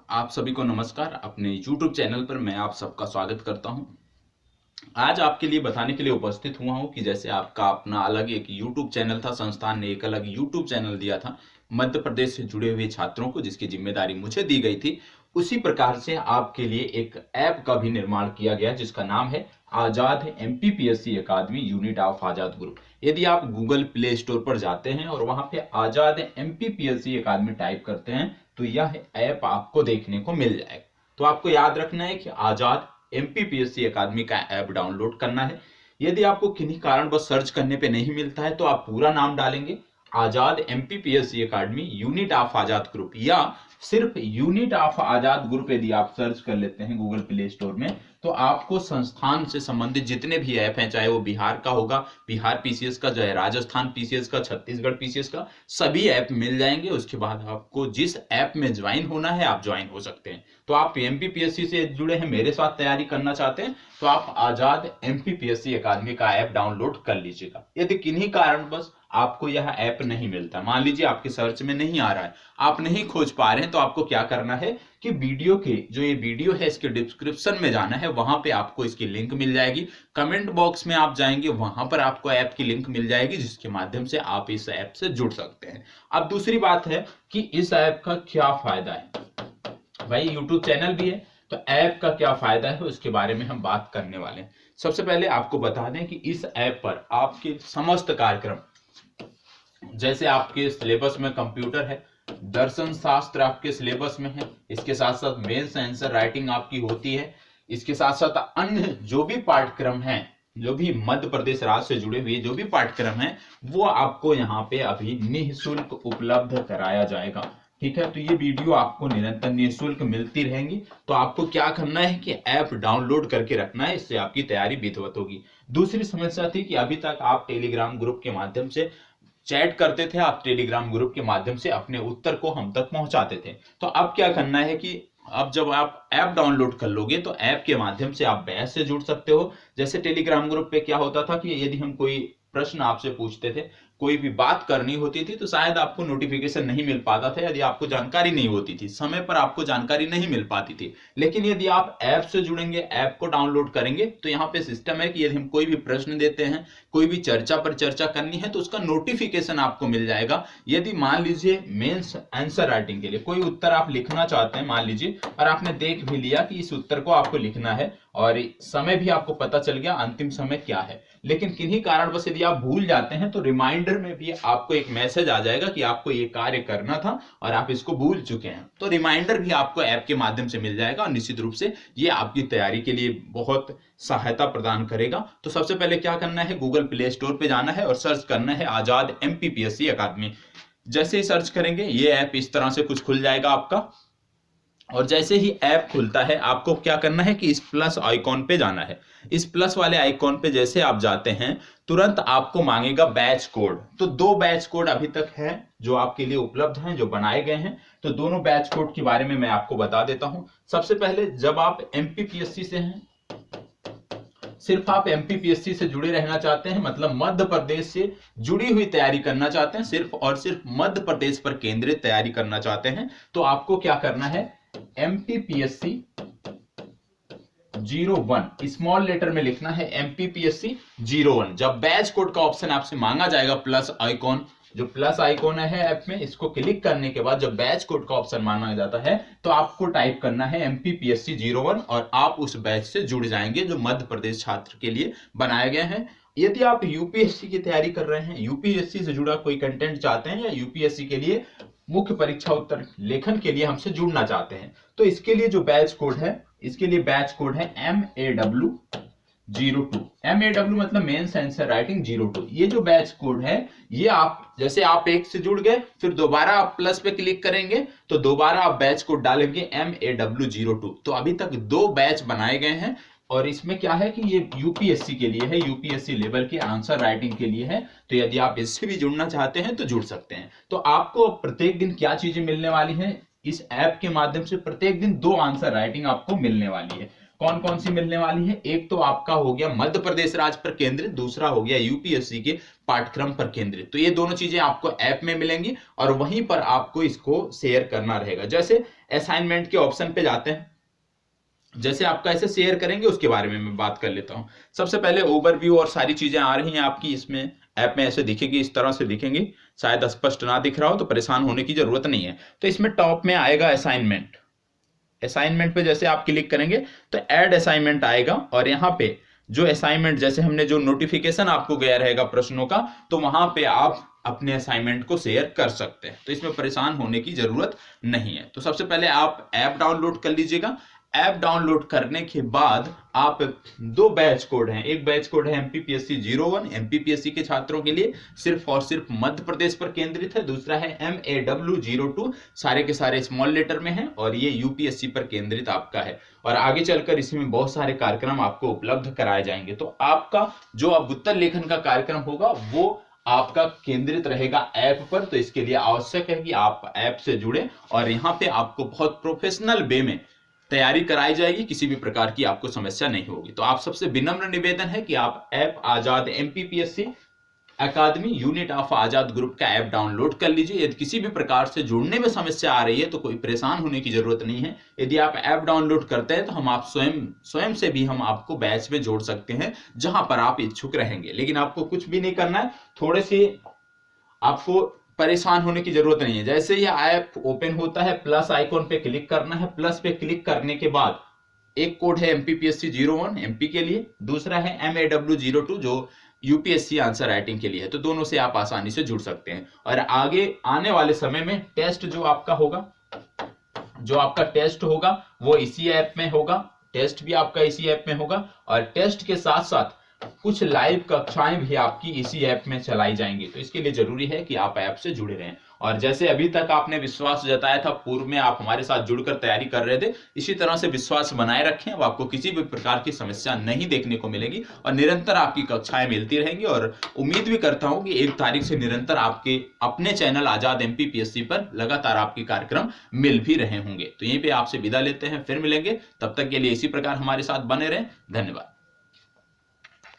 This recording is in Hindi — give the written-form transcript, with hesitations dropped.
आप सभी को नमस्कार। अपने YouTube चैनल पर मैं आप सबका स्वागत करता हूं। आज आपके लिए बताने के लिए उपस्थित हुआ हूं कि जैसे आपका अपना अलग एक YouTube चैनल था, संस्थान ने एक अलग YouTube चैनल दिया था मध्य प्रदेश से जुड़े हुए छात्रों को, जिसकी जिम्मेदारी मुझे दी गई थी। उसी प्रकार से आपके लिए एक ऐप का भी निर्माण किया गया जिसका नाम है Azad MPPSC academy unit of Azad group. यदि आप गूगल प्ले स्टोर पर जाते हैं और वहां पे आजाद एमपीपीएससी अकादमी टाइप करते हैं तो यह ऐप आपको देखने को मिल जाएगा। तो आपको याद रखना है कि आजाद एमपीपीएससी अकादमी का ऐप डाउनलोड करना है। यदि आपको किन्हीं कारणवश सर्च करने पे नहीं मिलता है तो आप पूरा नाम डालेंगे Azad MPPSC academy unit of Azad group, या सिर्फ यूनिट ऑफ आजाद ग्रुप यदि आप सर्च कर लेते हैं गूगल प्ले स्टोर में तो आपको संस्थान से संबंधित जितने भी ऐप हैं, चाहे वो बिहार का होगा बिहार पीसीएस का, चाहे राजस्थान पीसीएस का, छत्तीसगढ़ पीसीएस का, सभी ऐप मिल जाएंगे। उसके बाद आपको जिस ऐप में ज्वाइन होना है आप ज्वाइन हो सकते हैं। तो आप एमपीपीएससी से जुड़े हैं, मेरे साथ तैयारी करना चाहते हैं तो आप आजाद एमपीपीएससी अकादमी का ऐप डाउनलोड कर लीजिएगा। यदि किन्हीं कारणवश आपको यह ऐप नहीं मिलता, मान लीजिए आपके सर्च में नहीं आ रहा है, आप नहीं खोज पा रहे हैं, तो आपको क्या करना है कि वीडियो के जो ये वीडियो है इसके डिस्क्रिप्शन में जाना है, वहां पे आपको इसकी लिंक मिल जाएगी। कमेंट बॉक्स में आप जाएंगे, वहां पर आपको ऐप की लिंक मिल जाएगी जिसके माध्यम से आप इस ऐप से जुड़ सकते हैं। अब दूसरी बात है कि इस ऐप का क्या फायदा है। भाई यूट्यूब चैनल भी है तो ऐप का क्या फायदा है उसके बारे में हम बात करने वाले हैं। सबसे पहले आपको बता दें कि इस ऐप पर आपके समस्त कार्यक्रम, जैसे आपके सिलेबस में कंप्यूटर है, दर्शन शास्त्र आपके सिलेबस में है, इसके साथ साथ मेंस आंसर राइटिंग आपकी होती है, इसके साथ साथ अन्य जो भी पाठ्यक्रम हैं, जो भी मध्य प्रदेश राज्य से जुड़े हुए जो भी पाठ्यक्रम हैं वो आपको यहाँ पे अभी निःशुल्क उपलब्ध कराया जाएगा। ठीक है, तो ये वीडियो आपको निरंतर निःशुल्क मिलती रहेंगी। तो आपको क्या करना है कि ऐप डाउनलोड करके रखना है, इससे आपकी तैयारी विधिवत होगी। दूसरी समस्या थी कि अभी तक आप टेलीग्राम ग्रुप के माध्यम से चैट करते थे, आप टेलीग्राम ग्रुप के माध्यम से अपने उत्तर को हम तक पहुंचाते थे। तो अब क्या करना है कि अब जब आप ऐप डाउनलोड कर लोगे तो ऐप के माध्यम से आप बैच से जुड़ सकते हो। जैसे टेलीग्राम ग्रुप पे क्या होता था कि यदि हम कोई प्रश्न आपसे पूछते थे, कोई भी बात करनी होती थी तो शायद आपको नोटिफिकेशन नहीं मिल पाता था, यदि आपको जानकारी नहीं होती थी, समय पर आपको जानकारी नहीं मिल पाती थी। लेकिन यदि आप ऐप से जुड़ेंगे, ऐप को डाउनलोड करेंगे तो यहाँ पे सिस्टम है कि यदि हम कोई भी प्रश्न देते हैं, कोई भी चर्चा पर चर्चा करनी है तो उसका नोटिफिकेशन आपको मिल जाएगा। यदि मान लीजिए मेंस आंसर राइटिंग के लिए कोई उत्तर आप लिखना चाहते हैं, मान लीजिए, और आपने देख भी लिया कि इस उत्तर को आपको लिखना है और समय भी आपको पता चल गया अंतिम समय क्या है, लेकिन किन्हीं कारणवश यदि आप भूल जाते हैं तो रिमाइंडर में भी आपको एक मैसेज आ जाएगा कि आपको ये कार्य करना था और आप इसको भूल चुके हैं। तो रिमाइंडर भी आपको ऐप के माध्यम से मिल जाएगा और निश्चित रूप से ये आपकी तैयारी के लिए बहुत सहायता प्रदान करेगा। तो सबसे पहले क्या करना है, गूगल प्ले स्टोर पे जाना है और सर्च करना है आजाद एमपीपीएससी अकादमी। जैसे ही सर्च करेंगे ये ऐप इस तरह से कुछ खुल जाएगा आपका, और जैसे ही ऐप खुलता है आपको क्या करना है कि इस प्लस आइकॉन पे जाना है। इस प्लस वाले आइकॉन पे जैसे आप जाते हैं तुरंत आपको मांगेगा बैच कोड। तो 2 बैच कोड अभी तक है जो आपके लिए उपलब्ध हैं, जो बनाए गए हैं। तो दोनों बैच कोड के बारे में मैं आपको बता देता हूं। सबसे पहले जब आप एमपीपीएससी से हैं, सिर्फ आप एमपीपीएससी से जुड़े रहना चाहते हैं, मतलब मध्य प्रदेश से जुड़ी हुई तैयारी करना चाहते हैं, सिर्फ और सिर्फ मध्य प्रदेश पर केंद्रित तैयारी करना चाहते हैं, तो आपको क्या करना है, एमपीपीएससी 01 स्मॉल लेटर में लिखना है, एमपीपीएससी 01। जब बैच कोड का ऑप्शन आपसे मांगा जाएगा, प्लस आइकॉन, जो प्लस आइकॉन है ऐप में, इसको क्लिक करने के बाद जब बैच कोड का ऑप्शन मांगा जाता है तो आपको टाइप करना है एमपीपीएससी 01 और आप उस बैच से जुड़ जाएंगे जो मध्य प्रदेश छात्र के लिए बनाए गए हैं। यदि आप यूपीएससी की तैयारी कर रहे हैं, यूपीएससी से जुड़ा कोई कंटेंट चाहते हैं, या यूपीएससी के लिए मुख्य परीक्षा उत्तर लेखन के लिए हमसे जुड़ना चाहते हैं, तो इसके लिए जो बैच कोड है, इसके लिए बैच कोड है MAW02। MAW मतलब मेंस आंसर राइटिंग 02। ये जो बैच कोड है ये आप, जैसे आप एक से जुड़ गए फिर दोबारा आप प्लस पे क्लिक करेंगे तो दोबारा आप बैच कोड डालेंगे MAW02। तो अभी तक 2 बैच बनाए गए हैं और इसमें क्या है कि ये यूपीएससी के लिए है, यूपीएससी लेवल के आंसर राइटिंग के लिए है। तो यदि आप इससे भी जुड़ना चाहते हैं तो जुड़ सकते हैं। तो आपको प्रत्येक दिन क्या चीजें मिलने वाली हैं, इस ऐप के माध्यम से प्रत्येक दिन 2 आंसर राइटिंग आपको मिलने वाली है। कौन कौन सी मिलने वाली है? एक तो आपका हो गया मध्य प्रदेश राज्य पर केंद्रित, दूसरा हो गया यूपीएससी के पाठ्यक्रम पर केंद्रित। तो ये दोनों चीजें आपको ऐप में मिलेंगी और वहीं पर आपको इसको शेयर करना रहेगा। जैसे असाइनमेंट के ऑप्शन पे जाते हैं, जैसे आप कैसे शेयर करेंगे उसके बारे में मैं बात कर लेता हूं। सबसे पहले ओवरव्यू और सारी चीजें आ रही हैं आपकी इसमें ऐप में, ऐसे दिखेगी, इस तरह से दिखेंगी। शायद स्पष्ट ना दिख रहा हो तो परेशान होने की जरूरत नहीं है। तो इसमें टॉप में आएगा असाइनमेंट। असाइनमेंट पे जैसे आप क्लिक करेंगे तो ऐड असाइनमेंट आएगा और यहाँ पे जो असाइनमेंट, जैसे हमने जो नोटिफिकेशन आपको गया रहेगा प्रश्नों का, तो वहां पे आप अपने असाइनमेंट को शेयर कर सकते हैं। तो इसमें परेशान होने की जरूरत नहीं है। तो सबसे पहले आप ऐप डाउनलोड कर लीजिएगा। ऐप डाउनलोड करने के बाद आप दो बैच कोड हैं, एक बैच कोड है एमपीपीएससी 01 एमपीपीएससी के छात्रों के लिए सिर्फ और सिर्फ मध्य प्रदेश पर केंद्रित है, दूसरा है MAW 02, सारे के सारे स्मॉल लेटर में है और ये यूपीएससी पर केंद्रित आपका है। और आगे चलकर इसमें बहुत सारे कार्यक्रम आपको उपलब्ध कराए जाएंगे। तो आपका जो अब उत्तर लेखन का कार्यक्रम होगा वो आपका केंद्रित रहेगा ऐप पर। तो इसके लिए आवश्यक है कि आप ऐप से जुड़े और यहाँ पे आपको बहुत प्रोफेशनल वे में तैयारी कराई जाएगी, किसी भी प्रकार की आपको समस्या नहीं होगी। तो आप सबसे विनम्र निवेदन है कि आप app Azad MPPSC academy unit of Azad group का ऐप डाउनलोड कर लीजिए। यदि किसी भी प्रकार से जुड़ने में समस्या आ रही है तो कोई परेशान होने की जरूरत नहीं है। यदि आप ऐप डाउनलोड करते हैं तो हम आप स्वयं से भी हम आपको बैच में जोड़ सकते हैं जहां पर आप इच्छुक रहेंगे। लेकिन आपको कुछ भी नहीं करना है, थोड़े से आपको परेशान होने की जरूरत नहीं है। जैसे ये ऐप ओपन होता है प्लस आइकॉन पे क्लिक करना है। प्लस पे क्लिक करने के बाद एक कोड है एमपीपीएससी 01 एमपी के लिए, दूसरा है MAW 02 जो यूपीएससी आंसर राइटिंग के लिए है। तो दोनों से आप आसानी से जुड़ सकते हैं। और आगे आने वाले समय में टेस्ट जो आपका टेस्ट होगा वो इसी ऐप में होगा, टेस्ट भी आपका इसी ऐप में होगा और टेस्ट के साथ साथ कुछ लाइव कक्षाएं भी आपकी इसी ऐप में चलाई जाएंगी। तो इसके लिए जरूरी है कि आप ऐप से जुड़े रहें। और जैसे अभी तक आपने विश्वास जताया था, पूर्व में आप हमारे साथ जुड़कर तैयारी कर रहे थे, इसी तरह से विश्वास बनाए रखें। अब आपको किसी भी प्रकार की समस्या नहीं देखने को मिलेगी और निरंतर आपकी कक्षाएं मिलती रहेंगी। और उम्मीद भी करता हूं कि 1 तारीख से निरंतर आपके अपने चैनल आजाद एमपीपीएससी पर लगातार आपके कार्यक्रम मिल भी रहे होंगे। तो यहीं पे आपसे विदा लेते हैं, फिर मिलेंगे। तब तक के लिए इसी प्रकार हमारे साथ बने रहें। धन्यवाद।